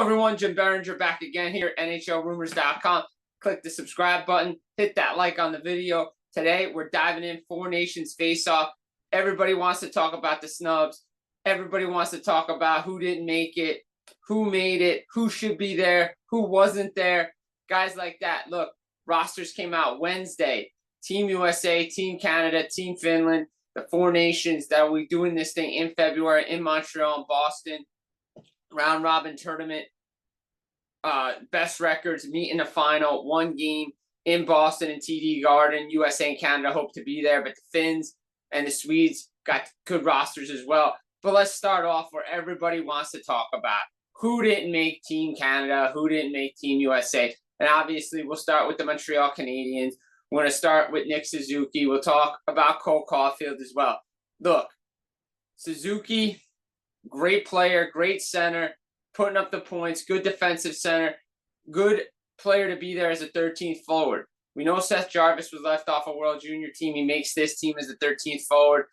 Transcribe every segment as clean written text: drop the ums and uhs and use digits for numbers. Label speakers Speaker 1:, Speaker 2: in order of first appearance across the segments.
Speaker 1: everyone, Jim Biringer back again here at NHLRumors.com. Click the subscribe button, hit that like on the video. Today, we're diving in Four Nations face-off. Everybody wants to talk about the snubs. Everybody wants to talk about who didn't make it, who made it, who should be there, who wasn't there, guys like that. Look, rosters came out Wednesday. Team USA, Team Canada, Team Finland, the Four Nations that will be doing this thing in February in Montreal and Boston. Round robin tournament, best records meet in the final, one game in Boston and TD Garden. USA and Canada hope to be there, but the Finns and the Swedes got good rosters as well. But let's start off where everybody wants to talk about who didn't make Team Canada, who didn't make Team USA. And obviously, we'll start with the Montreal Canadiens. We're going to start with Nick Suzuki. We'll talk about Cole Caulfield as well. Look, Suzuki, great player, great center, putting up the points, good defensive center, good player to be there as a 13th forward. We know Seth Jarvis was left off a World Junior team. He makes this team as the 13th forward.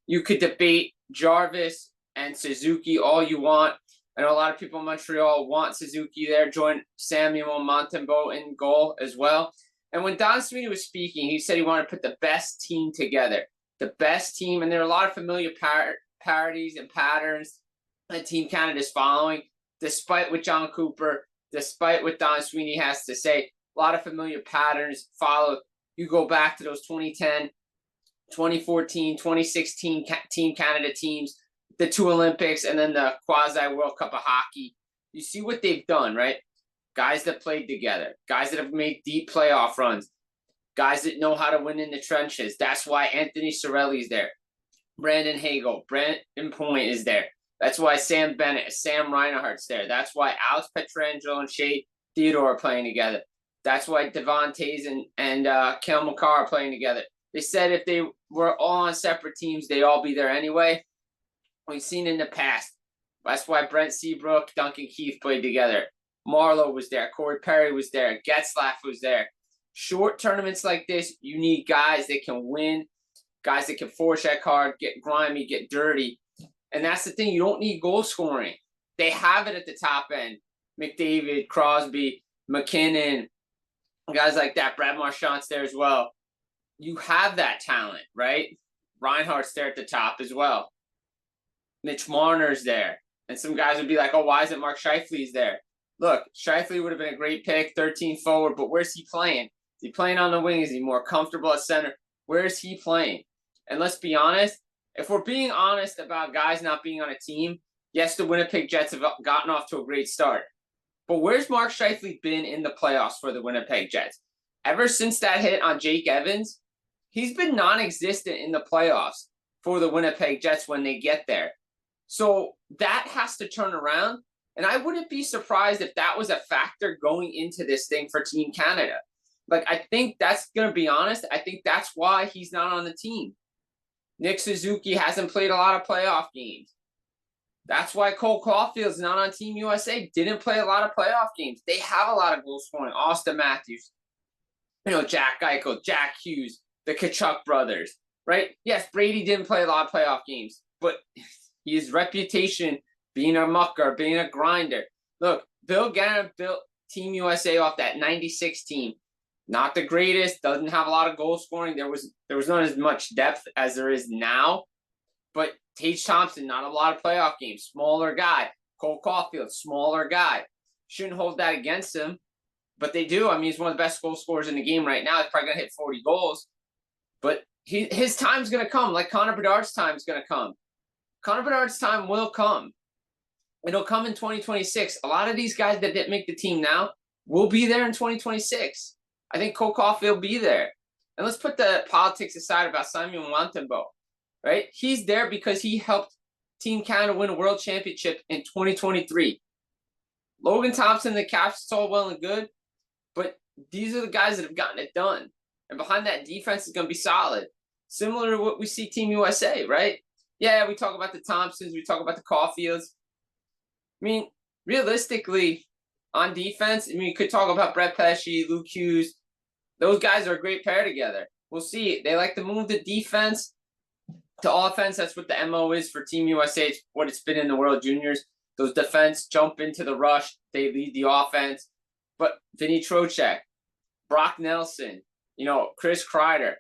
Speaker 1: You could debate Jarvis and Suzuki all you want. I know a lot of people in Montreal want Suzuki there, join Samuel Montembeault in goal as well. And when Don Sweeney was speaking, he said he wanted to put the best team together, the best team. And there are a lot of familiar parodies and patterns that Team Canada is following, despite what John Cooper, despite what Don Sweeney has to say. A lot of familiar patterns follow. You go back to those 2010, 2014, 2016 Team Canada teams, the two Olympics, and then the quasi-World Cup of Hockey. You see what they've done, right? Guys that played together, guys that have made deep playoff runs, guys that know how to win in the trenches. That's why Anthony Cirelli's there. Brandon Hagel, Brandon Point is there. That's why Sam Bennett, Sam Reinhart's there. That's why Alex Pietrangelo and Shea Theodore are playing together. That's why Devon Tays and Cale Makar are playing together. They said if they were all on separate teams, they'd all be there anyway. We've seen in the past. That's why Brent Seabrook, Duncan Keith played together. Marlowe was there. Corey Perry was there. Getzlaff was there. Short tournaments like this, you need guys that can win, guys that can forecheck hard, get grimy, get dirty. And that's the thing. You don't need goal scoring. They have it at the top end. McDavid, Crosby, McKinnon, guys like that. Brad Marchand's there as well. You have that talent, right? Reinhardt's there at the top as well. Mitch Marner's there. And some guys would be like, oh, why isn't Mark Scheifele's there? Look, Scheifele would have been a great pick, 13th forward, but where's he playing? Is he playing on the wing? Is he more comfortable at center? Where is he playing? And let's be honest, if we're being honest about guys not being on a team, yes, the Winnipeg Jets have gotten off to a great start. But where's Mark Scheifele been in the playoffs for the Winnipeg Jets? Ever since that hit on Jake Evans, he's been non-existent in the playoffs for the Winnipeg Jets when they get there. So that has to turn around. And I wouldn't be surprised if that was a factor going into this thing for Team Canada. Like, I think that's going to be honest. I think that's why he's not on the team. Nick Suzuki hasn't played a lot of playoff games. That's why Cole Caulfield's not on Team USA. Didn't play a lot of playoff games. They have a lot of goal scoring. Austin Matthews, Jack Eichel, Jack Hughes, the Tkachuk brothers, right? Yes, Brady didn't play a lot of playoff games, but his reputation being a mucker, being a grinder. Look, Bill Gannon built Team USA off that 96 team. Not the greatest, doesn't have a lot of goal scoring. There was not as much depth as there is now. But Tage Thompson, not a lot of playoff games. Smaller guy. Cole Caulfield, smaller guy. Shouldn't hold that against him. But they do. I mean, he's one of the best goal scorers in the game right now. He's probably going to hit 40 goals. But his time's going to come, like Connor Bedard's time's going to come. Connor Bedard's time will come. It'll come in 2026. A lot of these guys that didn't make the team now will be there in 2026. I think Cole Caulfield will be there. And let's put the politics aside about Samuel Montembeault, right? He's there because he helped Team Canada win a world championship in 2023. Logan Thompson, the Caps, it's all well and good, but these are the guys that have gotten it done. And behind that defense is going to be solid. Similar to what we see Team USA, right? Yeah, we talk about the Thompsons, we talk about the Caulfields. I mean, realistically, on defense, I mean, you could talk about Brett Pesce, Luke Hughes. Those guys are a great pair together. We'll see. They like to move the defense to offense. That's what the MO is for Team USA. It's what it's been in the World Juniors. Those defense jump into the rush. They lead the offense. But Vinny Trocheck, Brock Nelson, Chris Kreider,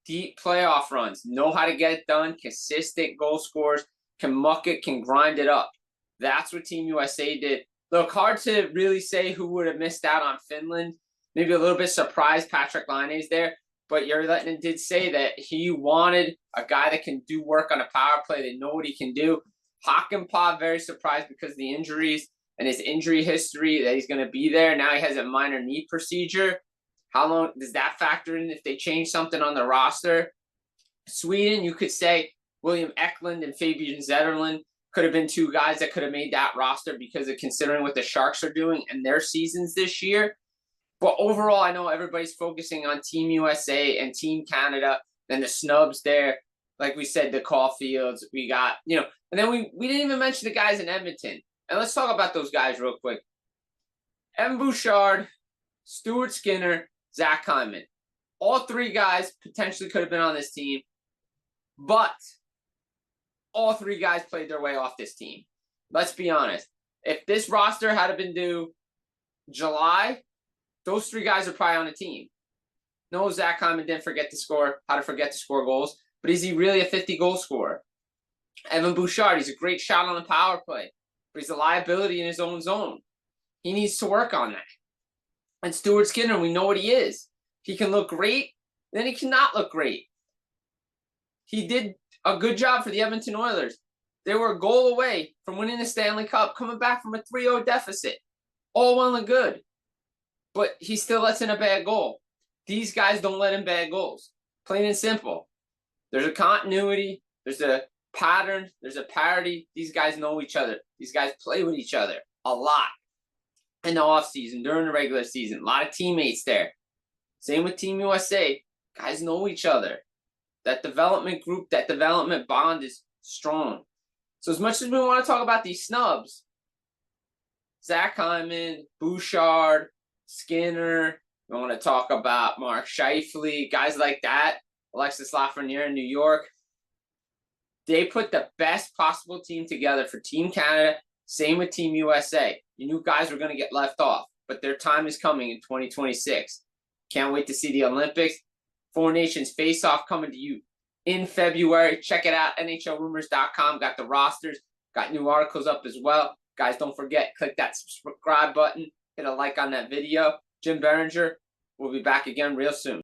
Speaker 1: deep playoff runs, know how to get it done, consistent goal scorers, can muck it, can grind it up. That's what Team USA did. Look, hard to really say who would have missed out on Finland. Maybe a little bit surprised Patrick Laine's there, but Jurlettinen did say that he wanted a guy that can do work on a power play. They know what he can do. Hakanpää, very surprised because of the injuries and his injury history that he's going to be there. Now he has a minor knee procedure. How long does that factor in if they change something on the roster? Sweden, you could say William Eklund and Fabian Zetterlund could have been two guys that could have made that roster because of considering what the Sharks are doing and their seasons this year. But overall, I know everybody's focusing on Team USA and Team Canada and the snubs there. Like we said, the Caulfields, we got, and then we didn't even mention the guys in Edmonton. And let's talk about those guys real quick. Evan Bouchard, Stuart Skinner, Zach Hyman. All three guys potentially could have been on this team, but all three guys played their way off this team. Let's be honest. If this roster had been due July, those three guys are probably on the team. No, Zach Hyman didn't forget to score, how to forget to score goals, but is he really a 50-goal scorer? Evan Bouchard, he's a great shot on the power play, but he's a liability in his own zone. He needs to work on that. And Stuart Skinner, we know what he is. He can look great, then he cannot look great. He did a good job for the Edmonton Oilers. They were a goal away from winning the Stanley Cup, coming back from a 3-0 deficit. All well and good. But he still lets in a bad goal. These guys don't let in bad goals. Plain and simple. There's a continuity. There's a pattern. There's a parity. These guys know each other. These guys play with each other a lot. In the offseason, during the regular season. A lot of teammates there. Same with Team USA. Guys know each other. That development group, that development bond is strong. So as much as we want to talk about these snubs, Zach Hyman, Bouchard, Skinner, we want to talk about Mark Scheifele, guys like that, Alexis Lafreniere in New York. They put the best possible team together for Team Canada. Same with Team USA. You knew guys were going to get left off, but their time is coming in 2026. Can't wait to see the Olympics. Four Nations Face-Off coming to you in February. Check it out, NHLRumors.com. Got the rosters, got new articles up as well. Guys, don't forget, click that subscribe button. Hit a like on that video. Jim Biringer will be back again real soon.